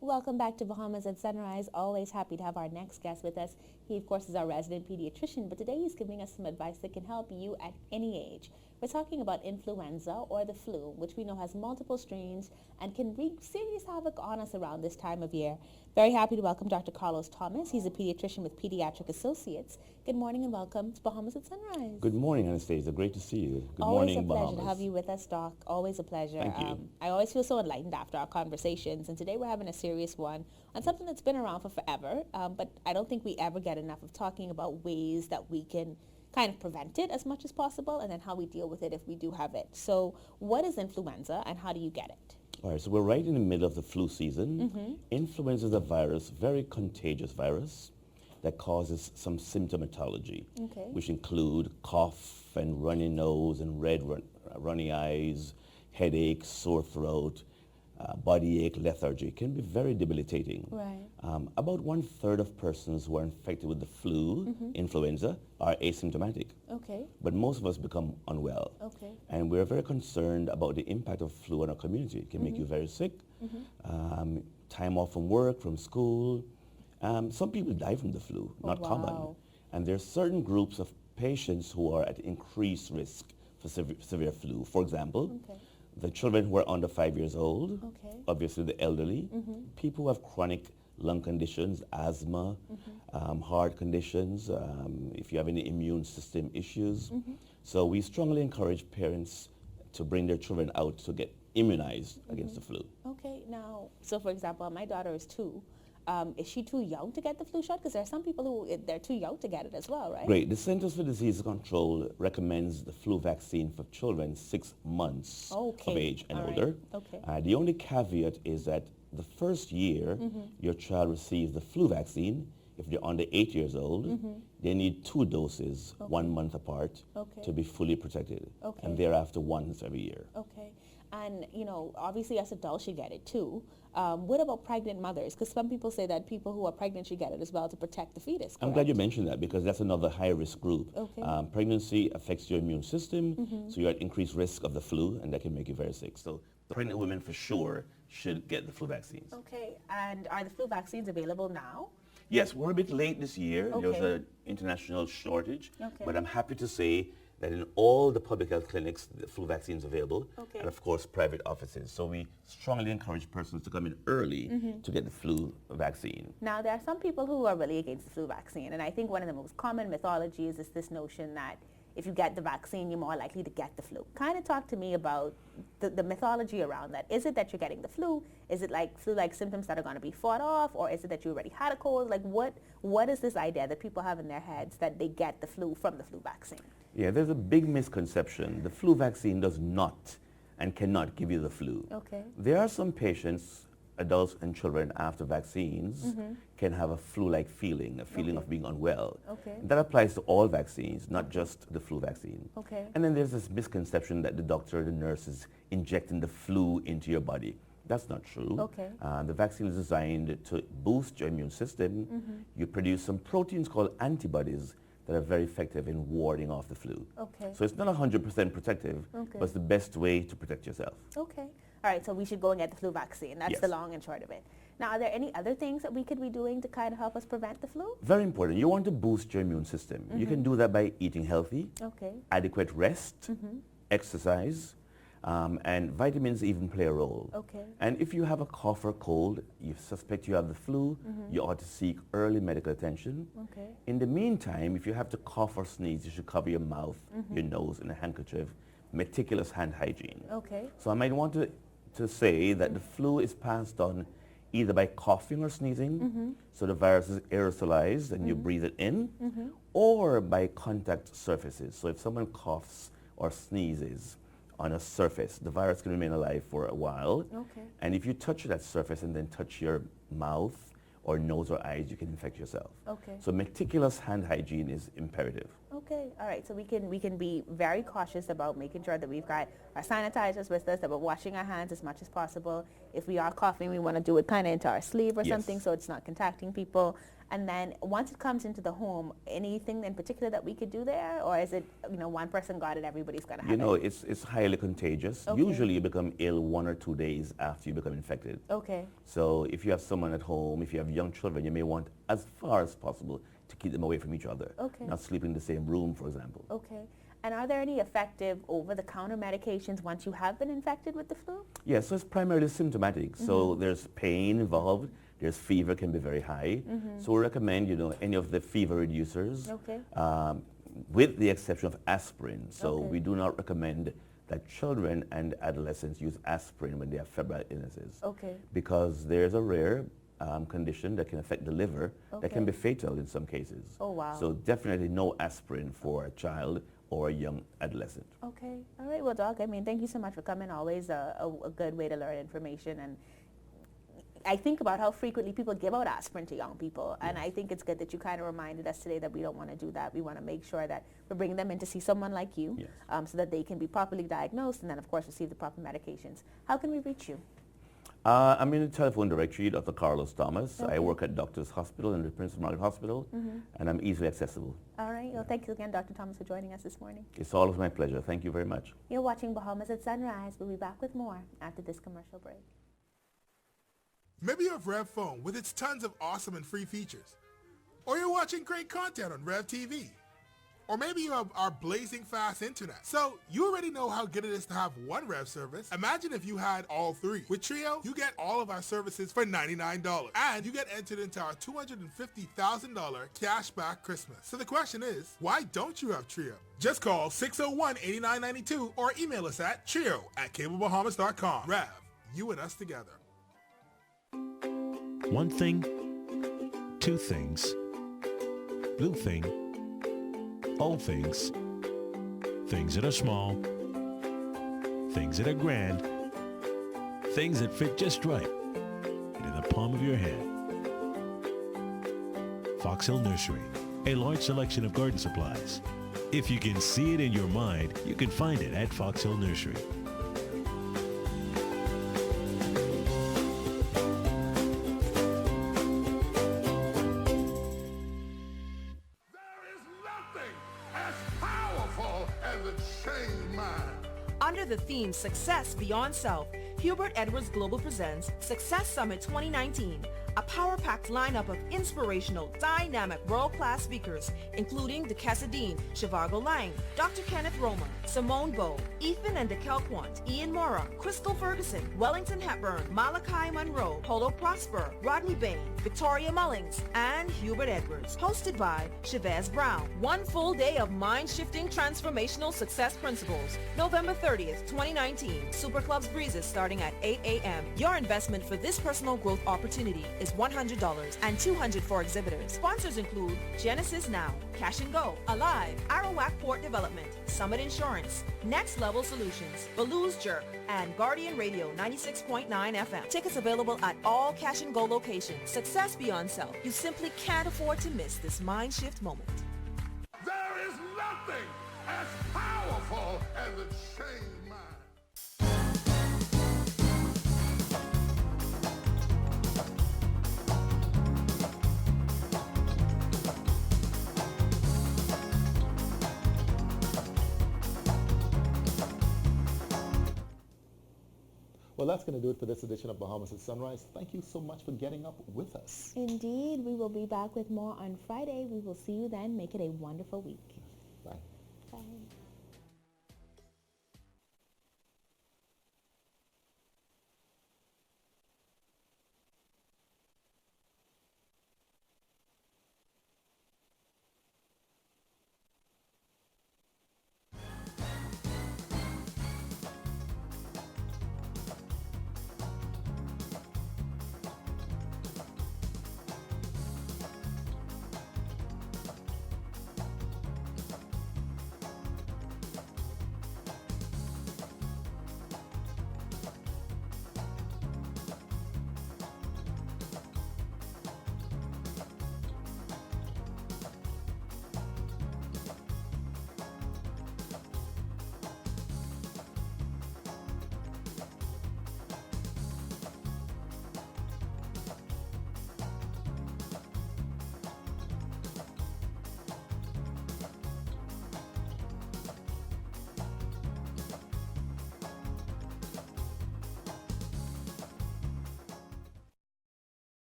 Welcome back to Bahamas at Sunrise. Always happy to have our next guest with us. He, of course, is our resident pediatrician, but today he's giving us some advice that can help you at any age. We're talking about influenza or the flu, which we know has multiple strains and can wreak serious havoc on us around this time of year. Very happy to welcome Dr. Carlos Thomas. He's a pediatrician with Pediatric Associates. Good morning and welcome to Bahamas at Sunrise. Good morning, Anastasia. Great to see you. Good Always morning, a pleasure Bahamas. to have you with us, Doc. Always a pleasure. Thank you. I always feel so enlightened after our conversations, and today we're having a serious one on something that's been around for forever, but I don't think we ever get enough of talking about ways that we can kind of prevent it as much as possible, and then how we deal with it if we do have it. So what is influenza and how do you get it? All right, so we're right in the middle of the flu season. Influenza is a virus, very contagious virus that causes some symptomatology, which include cough and runny nose and runny eyes, headache, sore throat, body ache, lethargy. Can be very debilitating. Right. About 1/3 of persons who are infected with the flu, influenza, are asymptomatic. Okay. But most of us become unwell. Okay. And we're very concerned about the impact of flu on our community. It can make you very sick, time off from work, from school. Some people die from the flu, not common. And there are certain groups of patients who are at increased risk for severe flu. For example, the children who are under 5 years old, obviously the elderly, people who have chronic lung conditions, asthma, heart conditions, if you have any immune system issues. So we strongly encourage parents to bring their children out to get immunized against the flu. Okay, now, so for example, my daughter is 2. Is she too young to get the flu shot? Because there are some people who, they're too young to get it as well, right? Great. The Centers for Disease Control recommends the flu vaccine for children 6 months of age and older. The only caveat is that the first year your child receives the flu vaccine, if they're under 8 years old, they need 2 doses, 1 month apart, to be fully protected. And thereafter once every year. Okay. And, you know, obviously us adults should get it too. What about pregnant mothers? Because some people say that people who are pregnant should get it as well to protect the fetus. I'm glad you mentioned that because that's another high-risk group. Pregnancy affects your immune system, so you're at increased risk of the flu, and that can make you very sick. So pregnant women for sure should get the flu vaccines. Okay. And are the flu vaccines available now? Yes, we're a bit late this year. There was an international shortage, but I'm happy to say that in all the public health clinics, the flu vaccine is available, and of course private offices. So we strongly encourage persons to come in early to get the flu vaccine. Now, there are some people who are really against the flu vaccine, and I think one of the most common mythologies is this notion that if you get the vaccine, you're more likely to get the flu. Kind of talk to me about the mythology around that. Is it that you're getting the flu? Is it like flu-like symptoms that are going to be fought off? Or is it that you already had a cold? Like what is this idea that people have in their heads that they get the flu from the flu vaccine? Yeah, there's a big misconception. The flu vaccine does not and cannot give you the flu. Okay. There are some patients, adults and children after vaccines can have a flu-like feeling, a feeling of being unwell. That applies to all vaccines, not just the flu vaccine. And then there's this misconception that the doctor, the nurse is injecting the flu into your body. That's not true. The vaccine is designed to boost your immune system. You produce some proteins called antibodies that are very effective in warding off the flu. So it's not 100% protective, but it's the best way to protect yourself. Okay. All right, so we should go and get the flu vaccine. That's the long and short of it. Now, are there any other things that we could be doing to kind of help us prevent the flu? Very important. You want to boost your immune system. You can do that by eating healthy, adequate rest, exercise, and vitamins even play a role. And if you have a cough or cold, you suspect you have the flu, you ought to seek early medical attention. In the meantime, if you have to cough or sneeze, you should cover your mouth, your nose in a handkerchief. Meticulous hand hygiene. So I might want to say that the flu is passed on either by coughing or sneezing, so the virus is aerosolized and you breathe it in, or by contact surfaces. So if someone coughs or sneezes on a surface, the virus can remain alive for a while. And if you touch that surface and then touch your mouth or nose or eyes, you can infect yourself. So meticulous hand hygiene is imperative. All right, so we can be very cautious about making sure that we've got our sanitizers with us, that we're washing our hands as much as possible. If we are coughing, we want to do it kind of into our sleeve or something so it's not contacting people. And then once it comes into the home, anything in particular that we could do there? Or is it, you know, one person got it, everybody's going to have it? You know, it's highly contagious. Usually you become ill 1 or 2 days after you become infected. So if you have someone at home, if you have young children, you may want, as far as possible, to keep them away from each other. Not sleep in the same room, for example. And are there any effective over-the-counter medications once you have been infected with the flu? Yes, so it's primarily symptomatic. So there's pain involved. There's fever, can be very high. So we recommend, you know, any of the fever reducers, with the exception of aspirin. So we do not recommend that children and adolescents use aspirin when they have febrile illnesses. Because there's a rare condition that can affect the liver that can be fatal in some cases. Oh, wow. So definitely no aspirin for a child or a young adolescent. Okay. All right. Well, Doc, I mean, thank you so much for coming. Always a good way to learn information. And I think about how frequently people give out aspirin to young people. And I think it's good that you kind of reminded us today that we don't want to do that. We want to make sure that we're bringing them in to see someone like you so that they can be properly diagnosed and then, of course, receive the proper medications. How can we reach you? I'm in the telephone directory, Dr. Carlos Thomas. I work at Doctors Hospital in the Prince Margaret Hospital, and I'm easily accessible. All right. Well, thank you again, Dr. Thomas, for joining us this morning. It's always my pleasure. Thank you very much. You're watching Bahamas at Sunrise. We'll be back with more after this commercial break. Maybe you have Rev Phone with its tons of awesome and free features. Or you're watching great content on Rev TV. Or maybe you have our blazing fast internet. So you already know how good it is to have one Rev service. Imagine if you had all three. With Trio, you get all of our services for $99. And you get entered into our $250,000 cashback Christmas. So the question is, why don't you have Trio? Just call 601-8992 or email us at trio@cablebahamas.com. Rev, you and us together. One thing, two things, blue thing, old things, things that are small, things that are grand, things that fit just right, and in the palm of your hand. Fox Hill Nursery, a large selection of garden supplies. If you can see it in your mind, you can find it at Fox Hill Nursery. Under the theme Success Beyond Self, Hubert Edwards Global presents Success Summit 2019, a power-packed lineup of inspirational, dynamic, world-class speakers, including Duquesne Dean, Shivago Lang, Dr. Kenneth Romer, Simone Bowe, Ethan and Dekel Quant, Ian Mora, Crystal Ferguson, Wellington Hepburn, Malachi Monroe, Polo Prosper, Rodney Bain, Victoria Mullings, and Hubert Edwards. Hosted by Chavez Brown. One full day of mind-shifting transformational success principles. November 30th, 2019. Super Clubs Breezes starting at 8 a.m. Your investment for this personal growth opportunity is $100 and $200 for exhibitors. Sponsors include Genesis Now, Cash and Go, Alive, Arawak Port Development, Summit Insurance, Next Level Solutions, Baloo's Jerk, and Guardian Radio 96.9 FM. Tickets available at all Cash and Go locations. Success beyond self. You simply can't afford to miss this mind shift moment. There is nothing as powerful as a changed mind. Well, that's going to do it for this edition of Bahamas at Sunrise. Thank you so much for getting up with us. Indeed. We will be back with more on Friday. We will see you then. Make it a wonderful week.